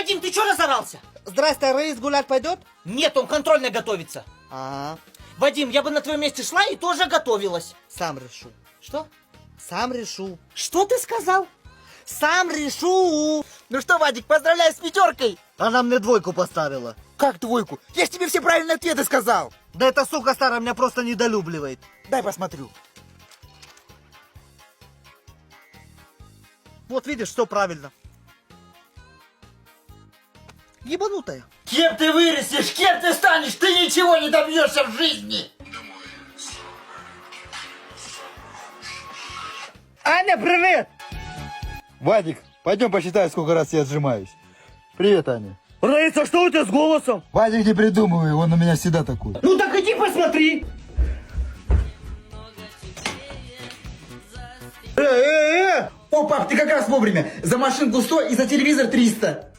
Вадим, ты что разорался? Здрасте, Раис гулять пойдет? Нет, он контрольно готовится. Ага, Вадим, я бы на твоем месте шла и тоже готовилась. сам решу. Что? Сам решу. Что ты сказал? Сам решу. Ну что, Вадик, поздравляю с пятеркой. Она мне двойку поставила. Как двойку? Я ж тебе все правильные ответы сказал. Да эта сука старая меня просто недолюбливает. Дай посмотрю. Вот видишь, все правильно. Ебанутая. Кем ты вырастешь, кем ты станешь, ты ничего не добьешься в жизни. Аня, привет! Вадик, пойдем посчитай, сколько раз я отжимаюсь. Привет, Аня. Раиса, что у тебя с голосом? Вадик, не придумывай, он у меня всегда такой. Ну так иди посмотри. О, пап, ты как раз вовремя. За машинку 100 и за телевизор 300.